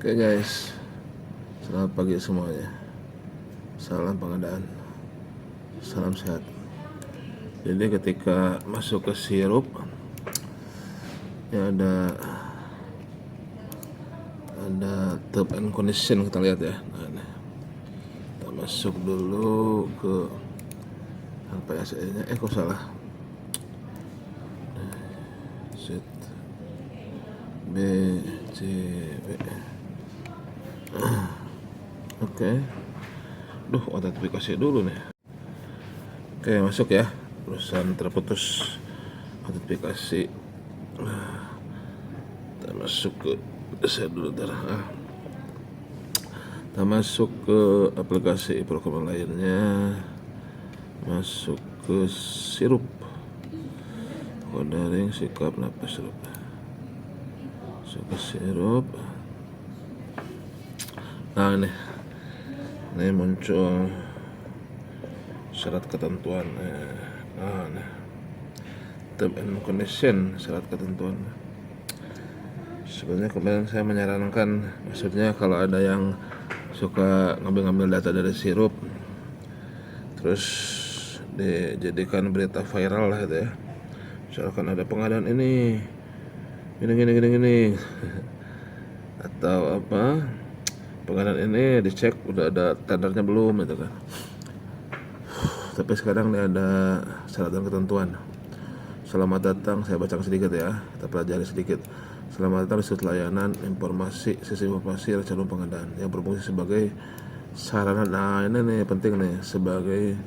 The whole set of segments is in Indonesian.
Oke guys, selamat pagi semuanya. Salam pengadaan, salam sehat. Jadi ketika masuk ke sirup, ya ada term and condition, kita lihat ya. Nah, kita masuk dulu ke apa ya nya? Kok salah? Z B C B. Oke. Duh, autentifikasi dulu nih. Oke, masuk ya. Perusahaan terputus autentifikasi. Kita masuk ke saya dulu kita masuk ke aplikasi program lainnya, masuk ke sirup, kodering, sikap, napas, sirup, masuk ke sirup. Nah ini muncul syarat ketentuan. Nah, term and condition, syarat ketentuan. Sebenarnya kemarin saya menyarankan, maksudnya kalau ada yang suka ngambil data dari sirup terus dijadikan berita viral lah gitu ya, misalkan ada pengadaan ini gini atau apa, pengadaan ini dicek udah ada tendernya belum gitu kan. Tapi sekarang ini ada syarat dan ketentuan. Selamat datang, saya bacakan sedikit ya, kita pelajari sedikit. Selamat datang di Sudut Layanan Informasi Sistem Informasi Rencana Pengadaan yang berfungsi sebagai sarana. Nah ini nih penting nih, sebagai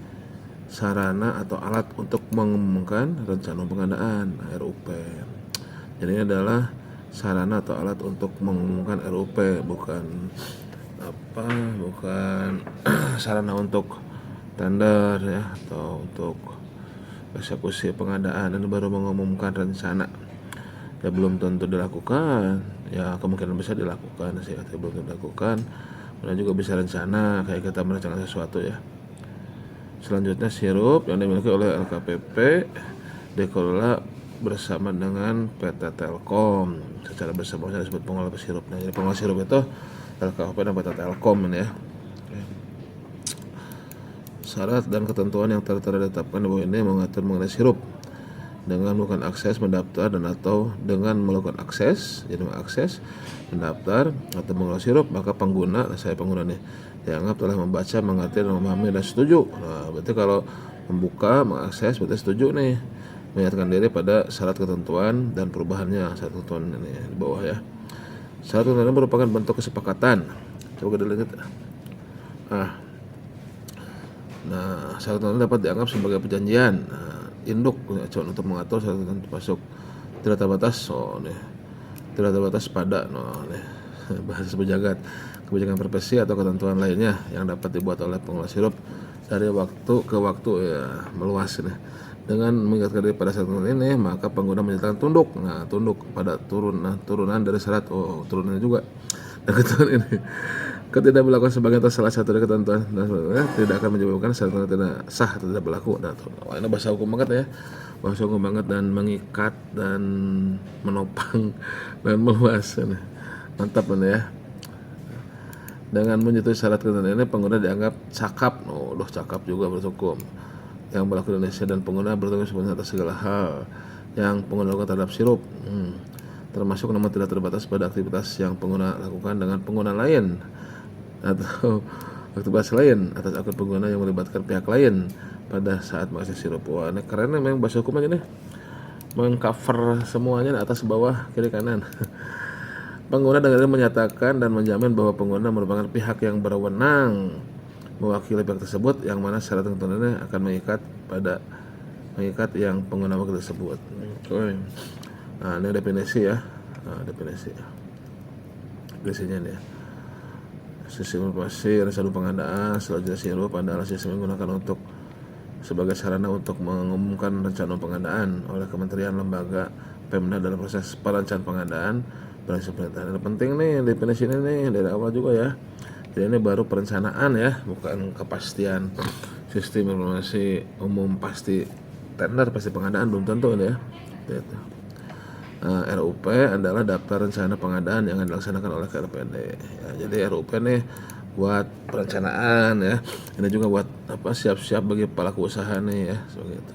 sarana atau alat untuk mengumumkan rencana pengadaan RUP. Jadi ini adalah sarana atau alat untuk mengumumkan RUP, bukan sarana untuk tender ya, atau untuk eksekusi pengadaan. Ini baru mengumumkan rencana. Ya belum tentu dilakukan, ya kemungkinan besar dilakukan sih, tapi belum tentu dilakukan. Dan juga bisa rencana kayak kita merencanakan sesuatu ya. Selanjutnya sirup yang dimiliki oleh LKPP dikelola bersama dengan PT Telkom secara bersama, disebut pengelola sirup. Nah, jadi pengelola sirup itu LKPP dan PT Telkom ini ya. Syarat dan ketentuan yang tertera ditetapkan di bawah ini mengatur mengenai sirup. Dengan melakukan akses, mendaftar, dan atau dengan melakukan akses, jadi mengakses, mendaftar, atau mengelola sirup, maka pengguna, saya pengguna nih, dianggap telah membaca, mengerti, dan memahami, dan setuju. Nah, berarti kalau membuka, mengakses, berarti setuju nih, menyatakan diri pada syarat ketentuan dan perubahannya. Syarat ketentuan ini di bawah ya. Syarat ketentuan merupakan bentuk kesepakatan. Coba kita lihat. Nah, syarat ketentuan dapat dianggap sebagai perjanjian induk untuk mengatur syarat ketentuan masuk tidak terbatas. Tidak terbatas pada bahasa pejagat, kebijakan profesi atau ketentuan lainnya yang dapat dibuat oleh pengelola sirup dari waktu ke waktu ya, meluas nih. Dengan mengingatkan diri pada syarat ketentuan ini, maka pengguna menyatakan tunduk. Nah, tunduk pada turunan dari syarat. Turunannya juga dan ketentuan ini. Ketika berlaku sebagai salah satu dari ketentuan tidak akan menyebabkan syarat tidak sah atau tidak berlaku. Nah, ini bahasa hukum banget ya, bahasa hukum banget dan mengikat dan menopang dan meluas. Mantap ini ya. Dengan menyetujui syarat ketentuan ini, pengguna dianggap cakap. Cakap juga berhukum yang berlaku di Indonesia, dan pengguna bertanggung jawab atas segala hal yang pengguna lakukan terhadap sirup, termasuk namun tidak terbatas pada aktivitas yang pengguna lakukan dengan pengguna lain atau aktivitas lain atas akun pengguna yang melibatkan pihak lain pada saat mengakses sirup. Wah, ini keren memang bahasa hukum aja nih, mengcover semuanya atas bawah kiri kanan. Pengguna dengan ini menyatakan dan menjamin bahwa pengguna merupakan pihak yang berwenang mewakili pihak tersebut, yang mana syarat ketentuan ini akan mengikat yang pengguna wakil tersebut. Nah, ini definisi ya. Definisinya nih ya. Sistem informasi rencana pengadaan selanjutnya sirup adalah sistem yang digunakan untuk sebagai sarana untuk mengumumkan rencana pengadaan oleh kementerian, lembaga, Pemda dalam proses perencanaan pengadaan berhasil pemerintahan. Ini penting nih definisi ini nih dari awal juga ya. Jadi ini baru perencanaan ya, bukan kepastian sistem informasi umum pasti tender, pasti pengadaan belum tentu ini ya. RUP adalah daftar rencana pengadaan yang dilaksanakan oleh KLPD. Ya, jadi RUP nih buat perencanaan ya. Ini juga buat siap-siap bagi pelaku usaha nih ya, seperti itu.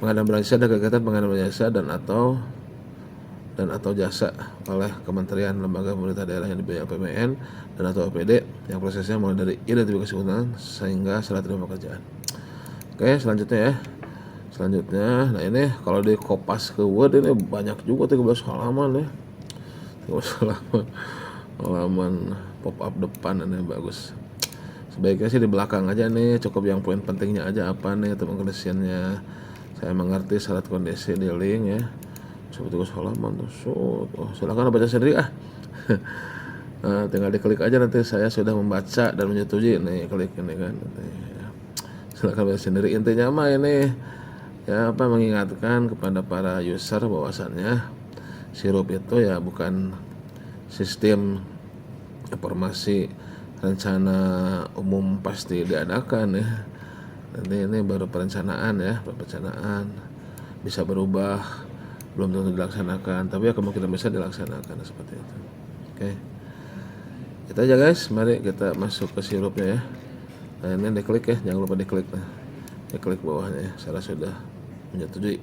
Pengadaan barang jasa dan kegiatan pengadaan barang jasa dan atau jasa oleh kementerian, lembaga pemerintah daerah yang dibiayai APBN dan atau APD yang prosesnya mulai dari identifikasi kebutuhan sehingga serah terima pekerjaan. Oke, selanjutnya nah ini kalau di kopas ke Word ini banyak juga 13 halaman ya. 13 halaman pop up depan ini bagus. Sebaiknya sih di belakang aja nih, cukup yang poin pentingnya aja apa nih teman kondisinya. Saya mengerti syarat kondisi di link ya. Seperti halaman tuh. Silakan baca sendiri tinggal diklik aja, nanti saya sudah membaca dan menyetujui nih, klik ini kan. Silakan baca sendiri. Intinya mah ini ya mengingatkan kepada para user bahwasannya sirup itu ya bukan sistem informasi rencana umum pasti diadakan ya. Nanti ini baru perencanaan ya, bisa berubah, belum tentu dilaksanakan, tapi ya kemungkinan bisa dilaksanakan seperti itu. Oke, itu aja guys, mari kita masuk ke sirupnya ya. Nah ini diklik ya, jangan lupa diklik diklik bawahnya ya. Saya sudah menyetujui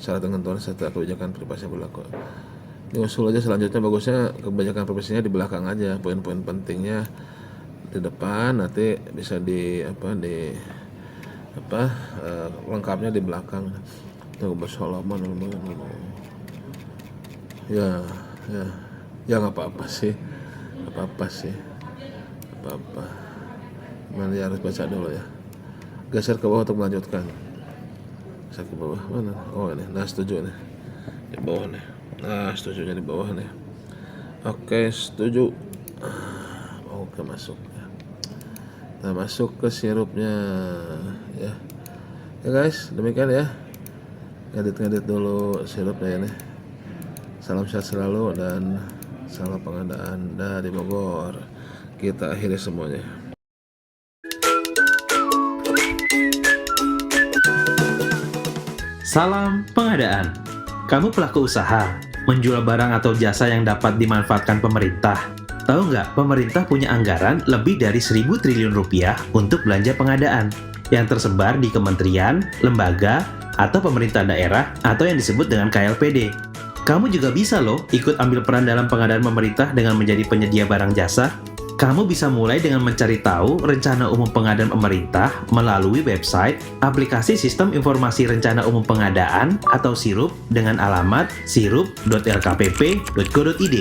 syarat ketentuan serta kebijakan privasi yang berlaku. Ini usul aja, selanjutnya bagusnya kebijakan privasinya di belakang aja, poin-poin pentingnya di depan, nanti bisa lengkapnya di belakang. Tuh bersalaman ya nggak apa-apa sih, mana ya, harus baca dulu ya. Geser ke bawah untuk melanjutkan. Geser ke bawah mana? Oh ini, nah setuju nih di bawah nih. Nah setujunya di bawah nih. Oke, setuju. Oke, masuk ya. Nah masuk ke sirupnya ya. Ya guys, demikian ya. Ngedit dulu sirupnya ini. Salam sehat selalu dan salam pengadaan dari Bogor. Kita akhiri semuanya. Salam pengadaan. Kamu pelaku usaha, menjual barang atau jasa yang dapat dimanfaatkan pemerintah. Tahu nggak, pemerintah punya anggaran lebih dari 1.000 triliun rupiah untuk belanja pengadaan yang tersebar di kementerian, lembaga, atau pemerintah daerah atau yang disebut dengan KLPD. Kamu juga bisa loh ikut ambil peran dalam pengadaan pemerintah dengan menjadi penyedia barang jasa. Kamu bisa mulai dengan mencari tahu rencana umum pengadaan pemerintah melalui website aplikasi Sistem Informasi Rencana Umum Pengadaan atau SIRUP dengan alamat sirup.lkpp.go.id.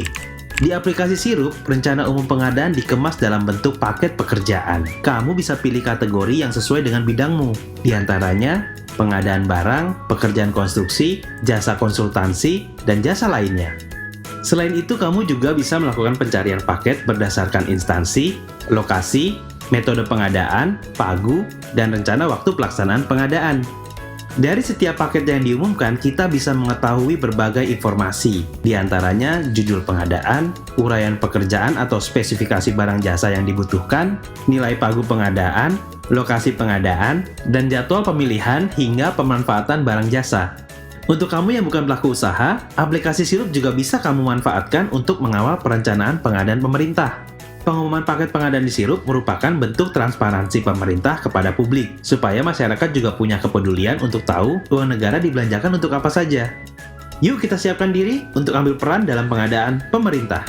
Di aplikasi SIRUP, rencana umum pengadaan dikemas dalam bentuk paket pekerjaan. Kamu bisa pilih kategori yang sesuai dengan bidangmu, di antaranya pengadaan barang, pekerjaan konstruksi, jasa konsultansi, dan jasa lainnya. Selain itu, kamu juga bisa melakukan pencarian paket berdasarkan instansi, lokasi, metode pengadaan, pagu, dan rencana waktu pelaksanaan pengadaan. Dari setiap paket yang diumumkan, kita bisa mengetahui berbagai informasi, di antaranya judul pengadaan, uraian pekerjaan atau spesifikasi barang jasa yang dibutuhkan, nilai pagu pengadaan, lokasi pengadaan, dan jadwal pemilihan hingga pemanfaatan barang jasa. Untuk kamu yang bukan pelaku usaha, aplikasi SIRUP juga bisa kamu manfaatkan untuk mengawal perencanaan pengadaan pemerintah. Pengumuman paket pengadaan di SIRUP merupakan bentuk transparansi pemerintah kepada publik, supaya masyarakat juga punya kepedulian untuk tahu uang negara dibelanjakan untuk apa saja. Yuk kita siapkan diri untuk ambil peran dalam pengadaan pemerintah.